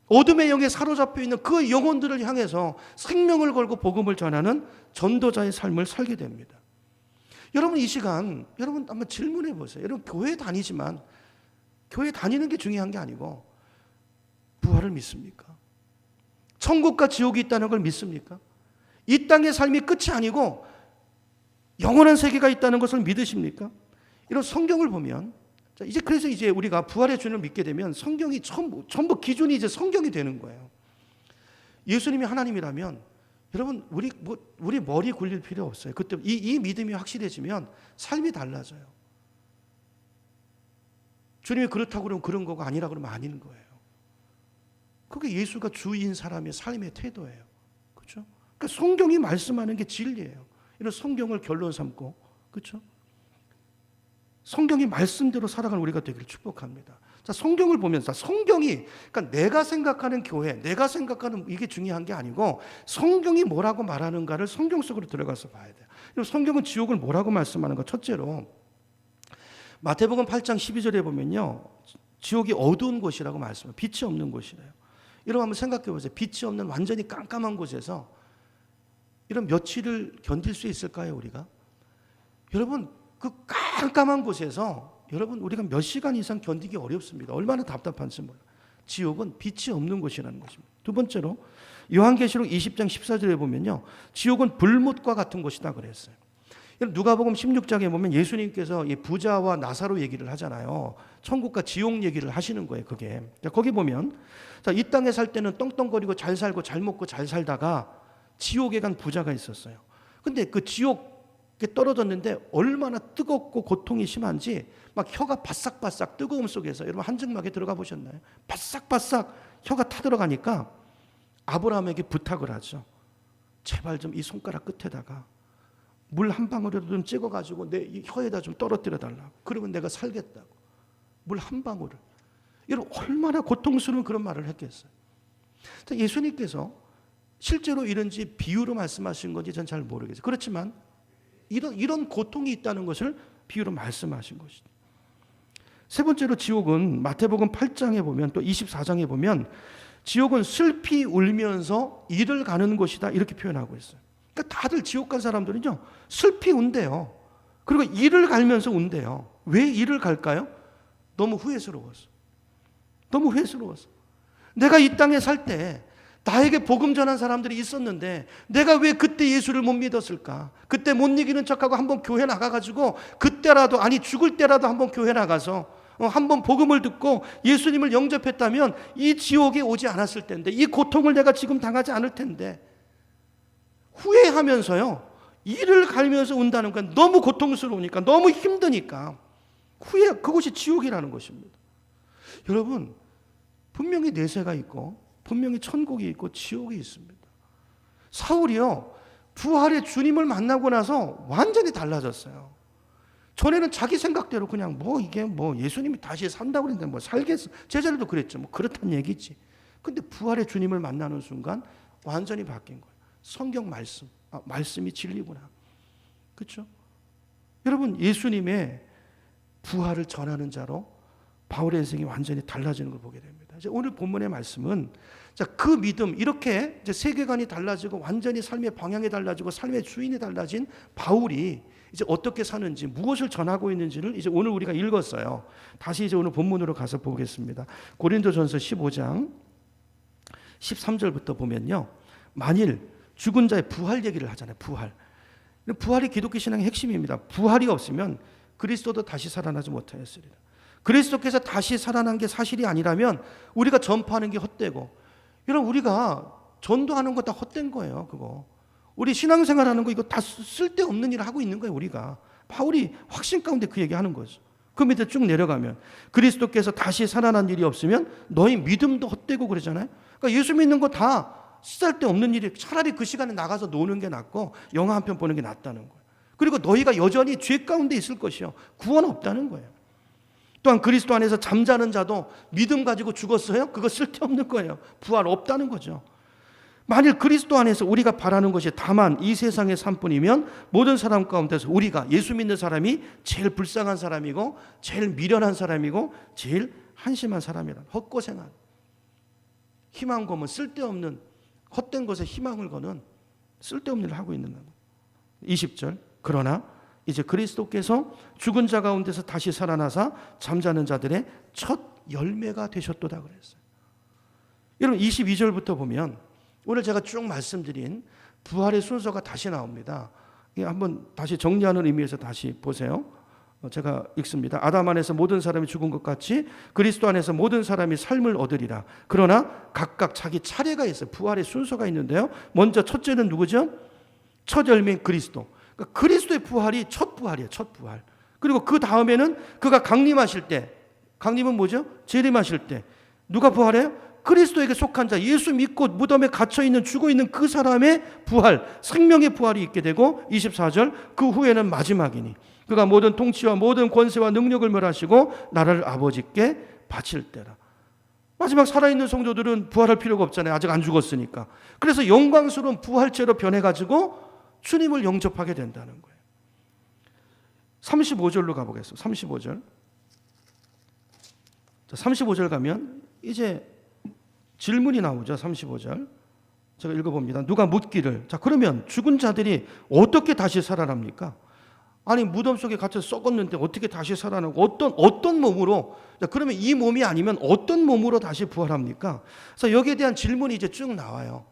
어둠의 영에 사로잡혀 있는 그 영혼들을 향해서 생명을 걸고 복음을 전하는 전도자의 삶을 살게 됩니다. 여러분, 이 시간 여러분 한번 질문해 보세요. 여러분, 교회 다니지만 교회 다니는 게 중요한 게 아니고 부활을 믿습니까? 천국과 지옥이 있다는 걸 믿습니까? 이 땅의 삶이 끝이 아니고 영원한 세계가 있다는 것을 믿으십니까? 이런 성경을 보면, 그래서 이제 우리가 부활의 주님을 믿게 되면 성경이 전부 기준이 이제 성경이 되는 거예요. 예수님이 하나님이라면 여러분, 우리 머리 굴릴 필요 없어요. 그때 이 믿음이 확실해지면 삶이 달라져요. 주님이 그렇다고 그러면 그런 거고 아니라 그러면 아닌 거예요. 그게 예수가 주인 사람의 삶의 태도예요. 그렇죠? 그러니까 성경이 말씀하는 게 진리예요. 이런 성경을 결론 삼고, 그렇죠? 성경이 말씀대로 살아가는 우리가 되기를 축복합니다. 자, 성경을 보면서 성경이, 그러니까 내가 생각하는 교회, 내가 생각하는 이게 중요한 게 아니고 성경이 뭐라고 말하는가를 성경 속으로 들어가서 봐야 돼요. 그리고 성경은 지옥을 뭐라고 말씀하는가? 첫째로 마태복음 8장 12절에 보면요, 지옥이 어두운 곳이라고 말씀해요. 빛이 없는 곳이래요. 여러분 한번 생각해 보세요. 빛이 없는 완전히 깜깜한 곳에서 이런 며칠을 견딜 수 있을까요, 우리가? 여러분, 그 깜깜한 곳에서 여러분 우리가 몇 시간 이상 견디기 어렵습니다. 얼마나 답답한지 몰라요. 지옥은 빛이 없는 곳이라는 것입니다. 두 번째로 요한계시록 20장 14절에 보면요, 지옥은 불못과 같은 곳이다 그랬어요. 누가복음 16장에 보면 예수님께서 이 부자와 나사로 얘기를 하잖아요. 천국과 지옥 얘기를 하시는 거예요. 그게 거기 보면, 자, 이 땅에 살 때는 떵떵거리고 잘 살고 잘 먹고 잘 살다가 지옥에 간 부자가 있었어요. 근데 그 지옥에 떨어졌는데 얼마나 뜨겁고 고통이 심한지 막 혀가 바싹바싹 뜨거움 속에서, 여러분 한증막에 들어가 보셨나요? 바싹바싹 혀가 타들어가니까 아브라함에게 부탁을 하죠. 제발 좀 이 손가락 끝에다가 물 한 방울이라도 좀 찍어가지고 내 이 혀에다 좀 떨어뜨려 달라고. 그러면 내가 살겠다고. 물 한 방울을. 여러분 얼마나 고통스러운 그런 말을 했겠어요. 예수님께서 실제로 이런지 비유로 말씀하신 건지 전 잘 모르겠어요. 그렇지만 이런 고통이 있다는 것을 비유로 말씀하신 것이죠. 세 번째로 지옥은 마태복음 8장에 보면 또 24장에 보면 지옥은 슬피 울면서 이를 가는 곳이다 이렇게 표현하고 있어요. 그러니까 다들 지옥 간 사람들은요 슬피 운대요. 그리고 이를 갈면서 운대요. 왜 이를 갈까요? 너무 후회스러워서. 너무 후회스러워서. 내가 이 땅에 살 때 나에게 복음 전한 사람들이 있었는데 내가 왜 그때 예수를 못 믿었을까? 그때 못 이기는 척하고 한번 교회 나가가지고 그때라도, 아니 죽을 때라도 한번 교회 나가서 한번 복음을 듣고 예수님을 영접했다면 이 지옥에 오지 않았을 텐데, 이 고통을 내가 지금 당하지 않을 텐데, 후회하면서요 이를 갈면서 운다는 건 너무 고통스러우니까, 너무 힘드니까 후회, 그것이 지옥이라는 것입니다. 여러분 분명히 내세가 있고 분명히 천국이 있고 지옥이 있습니다. 사울이요 부활의 주님을 만나고 나서 완전히 달라졌어요. 전에는 자기 생각대로 그냥 이게 예수님이 다시 산다고 그랬는데 살겠어. 제자들도 그랬죠. 그렇단 얘기지. 근데 부활의 주님을 만나는 순간 완전히 바뀐 거예요. 성경 말씀, 말씀이 진리구나. 그렇죠? 여러분 예수님의 부활을 전하는 자로 바울의 인생이 완전히 달라지는 걸 보게 됩니다. 이제 오늘 본문의 말씀은, 자, 그 믿음, 이렇게 이제 세계관이 달라지고 완전히 삶의 방향이 달라지고 삶의 주인이 달라진 바울이 이제 어떻게 사는지, 무엇을 전하고 있는지를 이제 오늘 우리가 읽었어요. 다시 이제 오늘 본문으로 가서 보겠습니다. 고린도전서 15장 13절부터 보면요, 만일 죽은 자의 부활 얘기를 하잖아요. 부활이 기독교 신앙의 핵심입니다. 부활이 없으면 그리스도도 다시 살아나지 못하였으리라. 그리스도께서 다시 살아난 게 사실이 아니라면 우리가 전파하는 게 헛되고, 여러분 우리가 전도하는 거 다 헛된 거예요. 그거 우리 신앙생활하는 거 이거 다 쓸데없는 일을 하고 있는 거예요. 우리가 바울이 확신 가운데 그 얘기하는 거죠. 그 밑에 쭉 내려가면 그리스도께서 다시 살아난 일이 없으면 너희 믿음도 헛되고 그러잖아요. 그러니까 예수 믿는 거 다 쓸데없는 일이, 차라리 그 시간에 나가서 노는 게 낫고 영화 한 편 보는 게 낫다는 거예요. 그리고 너희가 여전히 죄 가운데 있을 것이요 구원 없다는 거예요. 또한 그리스도 안에서 잠자는 자도 믿음 가지고 죽었어요? 그거 쓸데없는 거예요. 부활 없다는 거죠. 만일 그리스도 안에서 우리가 바라는 것이 다만 이 세상의 삶뿐이면 모든 사람 가운데서 우리가 예수 믿는 사람이 제일 불쌍한 사람이고 제일 미련한 사람이고 제일 한심한 사람이라, 헛고생한, 희망 고문, 쓸데없는 헛된 것에 희망을 거는 쓸데없는 일을 하고 있는 거예요. 20절, 그러나 이제 그리스도께서 죽은 자 가운데서 다시 살아나사 잠자는 자들의 첫 열매가 되셨도다 그랬어요. 여러분 22절부터 보면 오늘 제가 쭉 말씀드린 부활의 순서가 다시 나옵니다. 한번 다시 정리하는 의미에서 다시 보세요. 제가 읽습니다. 아담 안에서 모든 사람이 죽은 것 같이 그리스도 안에서 모든 사람이 삶을 얻으리라. 그러나 각각 자기 차례가 있어요. 부활의 순서가 있는데요. 먼저 첫째는 누구죠? 첫 열매인 그리스도. 그러니까 그리스도의 부활이 첫 부활이에요. 첫 부활. 그리고 그 다음에는 그가 강림하실 때, 강림은 뭐죠? 재림하실 때 누가 부활해요? 그리스도에게 속한 자, 예수 믿고 무덤에 갇혀있는 죽어있는 그 사람의 부활, 생명의 부활이 있게 되고 24절 그 후에는 마지막이니 그가 모든 통치와 모든 권세와 능력을 멸하시고 나라를 아버지께 바칠 때라. 마지막 살아있는 성도들은 부활할 필요가 없잖아요. 아직 안 죽었으니까. 그래서 영광스러운 부활체로 변해가지고 주님을 영접하게 된다는 거예요. 35절로 가보겠습니다. 35절. 35절 가면 이제 질문이 나오죠. 35절. 제가 읽어봅니다. 누가 묻기를, 자 그러면 죽은 자들이 어떻게 다시 살아납니까? 아니 무덤 속에 갇혀 썩었는데 어떻게 다시 살아나고 어떤 몸으로, 자 그러면 이 몸이 아니면 어떤 몸으로 다시 부활합니까? 그래서 여기에 대한 질문이 이제 쭉 나와요.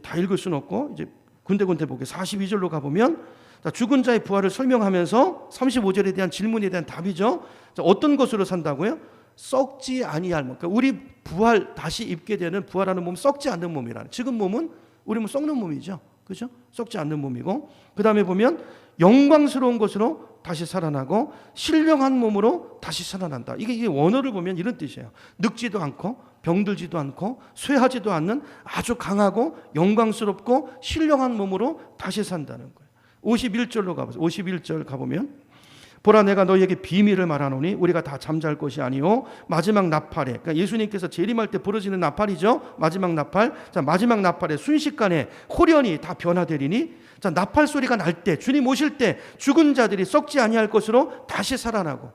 다 읽을 수는 없고 이제 군데군데 보게 42절로 가보면 자, 죽은 자의 부활을 설명하면서 35절에 대한 질문에 대한 답이죠. 자, 어떤 것으로 산다고요? 썩지 아니할 몸. 그러니까 우리 부활 다시 입게 되는 부활하는 몸, 썩지 않는 몸이라는. 지금 몸은 우리 몸 썩는 몸이죠. 그죠? 썩지 않는 몸이고, 그 다음에 보면 영광스러운 것으로 다시 살아나고 신령한 몸으로 다시 살아난다. 이게 원어를 보면 이런 뜻이에요. 늙지도 않고 병들지도 않고 쇠하지도 않는 아주 강하고 영광스럽고 신령한 몸으로 다시 산다는 거예요. 51절로 가보세요. 51절 가보면 보라 내가 너희에게 비밀을 말하노니 우리가 다 잠잘 것이 아니오 마지막 나팔에, 그러니까 예수님께서 재림할 때 부러지는 나팔이죠. 마지막 나팔. 자, 마지막 나팔에 순식간에 홀연히 다 변화되리니, 자 나팔 소리가 날 때 주님 오실 때 죽은 자들이 썩지 아니할 것으로 다시 살아나고,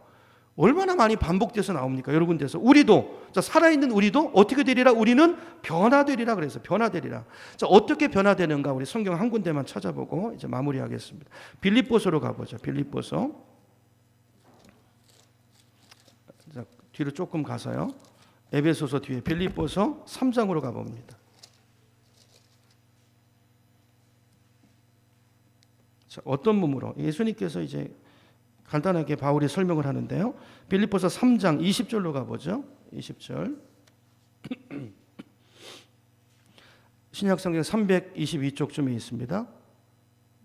얼마나 많이 반복돼서 나옵니까? 여러 군데서. 우리도, 자 살아있는 우리도 어떻게 되리라? 우리는 변화되리라 그래서 변화되리라. 자 어떻게 변화되는가? 우리 성경 한 군데만 찾아보고 이제 마무리하겠습니다. 빌립보서로 가보죠. 빌립보서. 뒤로 조금 가서요. 에베소서 뒤에 빌립보서 3장으로 가봅니다. 자, 어떤 몸으로? 예수님께서 이제 간단하게 바울이 설명을 하는데요. 빌립보서 3장 20절로 가보죠. 20절. 신약성경 322쪽쯤에 있습니다.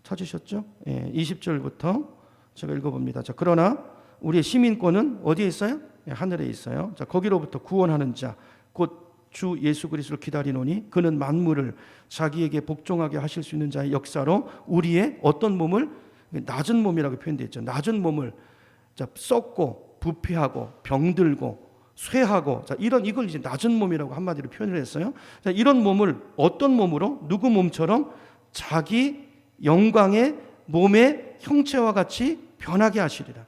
찾으셨죠? 예, 20절부터 제가 읽어봅니다. 자, 그러나 우리의 시민권은 어디에 있어요? 하늘에 있어요. 자, 거기로부터 구원하는 자, 곧 주 예수 그리스도를 기다리노니 그는 만물을 자기에게 복종하게 하실 수 있는 자의 역사로 우리의 어떤 몸을, 낮은 몸이라고 표현되어 있죠. 낮은 몸을, 자, 썩고 부패하고 병들고 쇠하고, 자, 이걸 이제 낮은 몸이라고 한마디로 표현을 했어요. 자, 이런 몸을 어떤 몸으로, 누구 몸처럼 자기 영광의 몸의 형체와 같이 변하게 하시리라.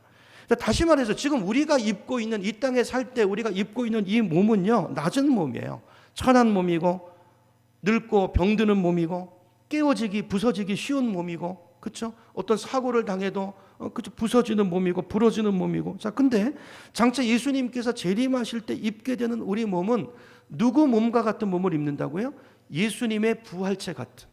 다시 말해서 지금 우리가 입고 있는, 이 땅에 살 때 우리가 입고 있는 이 몸은요, 낮은 몸이에요. 천한 몸이고 늙고 병드는 몸이고 깨어지기 부서지기 쉬운 몸이고, 그렇죠? 어떤 사고를 당해도 그렇죠? 부서지는 몸이고 부러지는 몸이고. 자, 근데 장차 예수님께서 재림하실 때 입게 되는 우리 몸은 누구 몸과 같은 몸을 입는다고요? 예수님의 부활체 같은,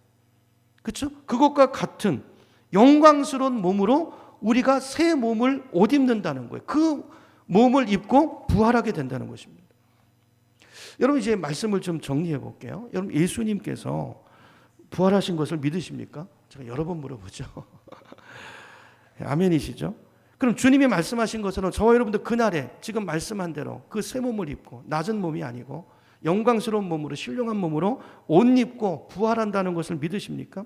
그렇죠? 그것과 같은 영광스러운 몸으로 우리가 새 몸을 옷 입는다는 거예요. 그 몸을 입고 부활하게 된다는 것입니다. 여러분 이제 말씀을 좀 정리해 볼게요. 여러분 예수님께서 부활하신 것을 믿으십니까? 제가 여러 번 물어보죠. 아멘이시죠? 그럼 주님이 말씀하신 것처럼 저와 여러분들 그날에 지금 말씀한 대로 그 새 몸을 입고, 낮은 몸이 아니고 영광스러운 몸으로, 신령한 몸으로 옷 입고 부활한다는 것을 믿으십니까?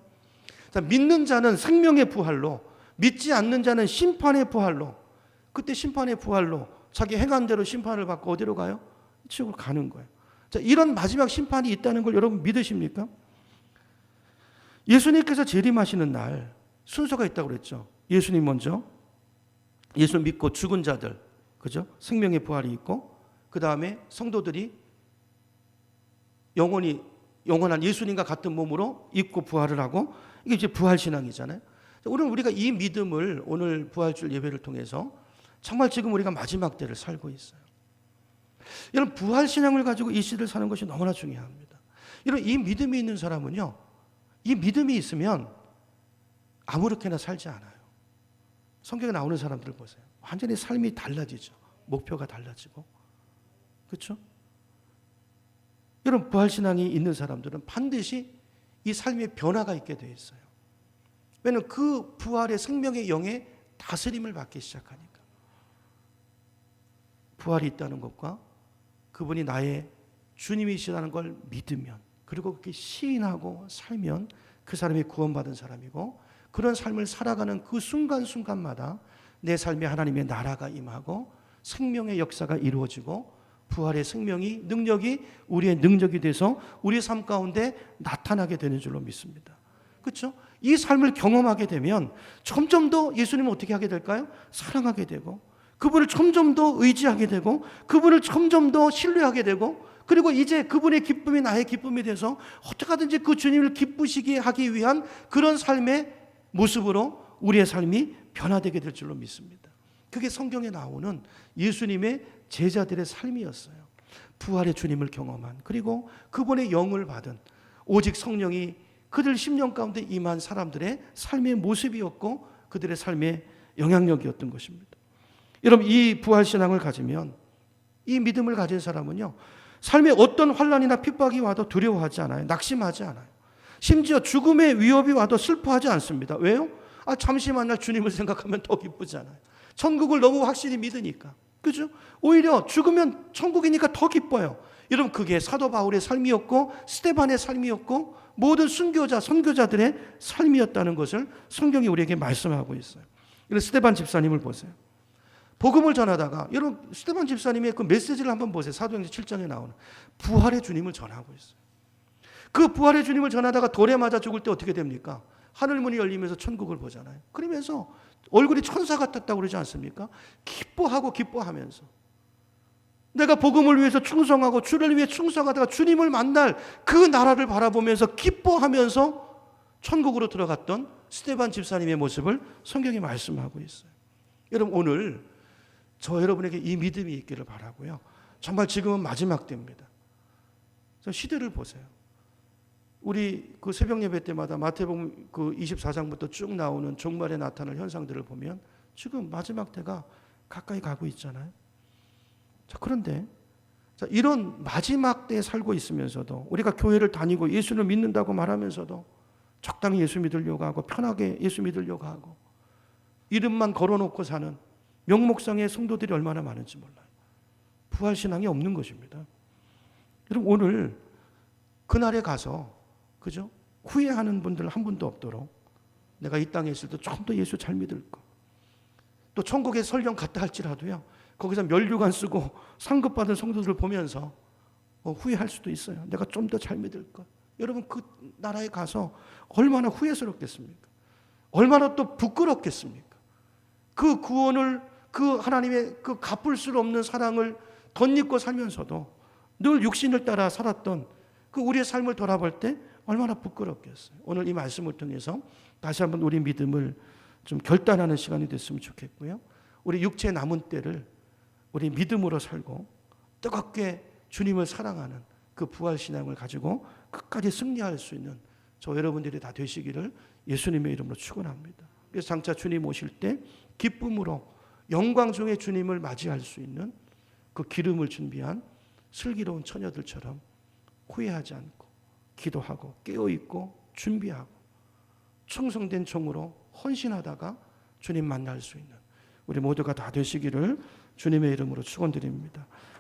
자, 믿는 자는 생명의 부활로, 믿지 않는 자는 심판의 부활로, 그때 심판의 부활로 자기 행한 대로 심판을 받고 어디로 가요? 지옥으로 가는 거예요. 자, 이런 마지막 심판이 있다는 걸 여러분 믿으십니까? 예수님께서 재림하시는 날 순서가 있다고 그랬죠. 예수님 먼저, 예수 믿고 죽은 자들, 그죠? 생명의 부활이 있고, 그 다음에 성도들이 영원한 예수님과 같은 몸으로 입고 부활을 하고, 이게 이제 부활신앙이잖아요. 오늘 우리가 이 믿음을 오늘 부활주일 예배를 통해서 정말 지금 우리가 마지막 때를 살고 있어요. 여러분 부활신앙을 가지고 이 시대를 사는 것이 너무나 중요합니다. 여러분 이 믿음이 있는 사람은요, 이 믿음이 있으면 아무렇게나 살지 않아요. 성경에 나오는 사람들을 보세요. 완전히 삶이 달라지죠. 목표가 달라지고, 그렇죠? 여러분 부활신앙이 있는 사람들은 반드시 이 삶의 변화가 있게 되어 있어요. 왜냐하면 그 부활의 생명의 영의 다스림을 받기 시작하니까. 부활이 있다는 것과 그분이 나의 주님이시라는 걸 믿으면, 그리고 그렇게 시인하고 살면 그 사람이 구원받은 사람이고, 그런 삶을 살아가는 그 순간순간마다 내 삶에 하나님의 나라가 임하고 생명의 역사가 이루어지고 부활의 생명이, 능력이 우리의 능력이 돼서 우리의 삶 가운데 나타나게 되는 줄로 믿습니다. 그렇죠? 이 삶을 경험하게 되면 점점 더 예수님을 어떻게 하게 될까요? 사랑하게 되고, 그분을 점점 더 의지하게 되고, 그분을 점점 더 신뢰하게 되고, 그리고 이제 그분의 기쁨이 나의 기쁨이 돼서 어떻게 하든지 그 주님을 기쁘시게 하기 위한 그런 삶의 모습으로 우리의 삶이 변화되게 될 줄로 믿습니다. 그게 성경에 나오는 예수님의 제자들의 삶이었어요. 부활의 주님을 경험한, 그리고 그분의 영을 받은, 오직 성령이 그들 심령 가운데 임한 사람들의 삶의 모습이었고 그들의 삶의 영향력이었던 것입니다. 여러분, 이 부활신앙을 가지면, 이 믿음을 가진 사람은요, 삶에 어떤 환난이나 핍박이 와도 두려워하지 않아요. 낙심하지 않아요. 심지어 죽음의 위협이 와도 슬퍼하지 않습니다. 왜요? 잠시 만날 주님을 생각하면 더 기쁘잖아요. 천국을 너무 확실히 믿으니까. 그죠? 오히려 죽으면 천국이니까 더 기뻐요. 여러분, 그게 사도 바울의 삶이었고 스데반의 삶이었고 모든 순교자, 선교자들의 삶이었다는 것을 성경이 우리에게 말씀하고 있어요. 스데반 집사님을 보세요. 복음을 전하다가, 여러분 스데반 집사님의 그 메시지를 한번 보세요. 사도행전 7장에 나오는 부활의 주님을 전하고 있어요. 그 부활의 주님을 전하다가 돌에 맞아 죽을 때 어떻게 됩니까? 하늘문이 열리면서 천국을 보잖아요. 그러면서 얼굴이 천사 같았다고 그러지 않습니까? 기뻐하고 기뻐하면서 내가 복음을 위해서 충성하고 주를 위해 충성하다가 주님을 만날 그 나라를 바라보면서 기뻐하면서 천국으로 들어갔던 스데반 집사님의 모습을 성경이 말씀하고 있어요. 여러분, 오늘 저 여러분에게 이 믿음이 있기를 바라고요. 정말 지금은 마지막 때입니다. 시대를 보세요. 우리 그 새벽 예배 때마다 마태복음 그 24장부터 쭉 나오는 종말에 나타날 현상들을 보면 지금 마지막 때가 가까이 가고 있잖아요. 자, 그런데 이런 마지막 때에 살고 있으면서도 우리가 교회를 다니고 예수를 믿는다고 말하면서도 적당히 예수 믿으려고 하고 편하게 예수 믿으려고 하고 이름만 걸어놓고 사는 명목상의 성도들이 얼마나 많은지 몰라요. 부활신앙이 없는 것입니다. 여러분, 오늘 그날에 가서, 그죠? 후회하는 분들 한 분도 없도록 내가 이 땅에 있을 때 좀 더 예수 잘 믿을 거. 또 천국에 설령 갔다 할지라도요, 거기서 면류관 쓰고 상급받은 성도들을 보면서 후회할 수도 있어요. 내가 좀 더 잘 믿을 거. 여러분, 그 나라에 가서 얼마나 후회스럽겠습니까? 얼마나 또 부끄럽겠습니까? 그 구원을, 그 하나님의 그 갚을 수 없는 사랑을 덧입고 살면서도 늘 육신을 따라 살았던 그 우리의 삶을 돌아볼 때 얼마나 부끄럽겠어요. 오늘 이 말씀을 통해서 다시 한번 우리 믿음을 좀 결단하는 시간이 됐으면 좋겠고요. 우리 육체 남은 때를 우리 믿음으로 살고 뜨겁게 주님을 사랑하는 그 부활신앙을 가지고 끝까지 승리할 수 있는 저 여러분들이 다 되시기를 예수님의 이름으로 축원합니다. 그래서 장차 주님 오실 때 기쁨으로 영광 중에 주님을 맞이할 수 있는 그 기름을 준비한 슬기로운 처녀들처럼 후회하지 않고 기도하고 깨어있고 준비하고 충성된 종으로 헌신하다가 주님 만날 수 있는 우리 모두가 다 되시기를 주님의 이름으로 축원드립니다.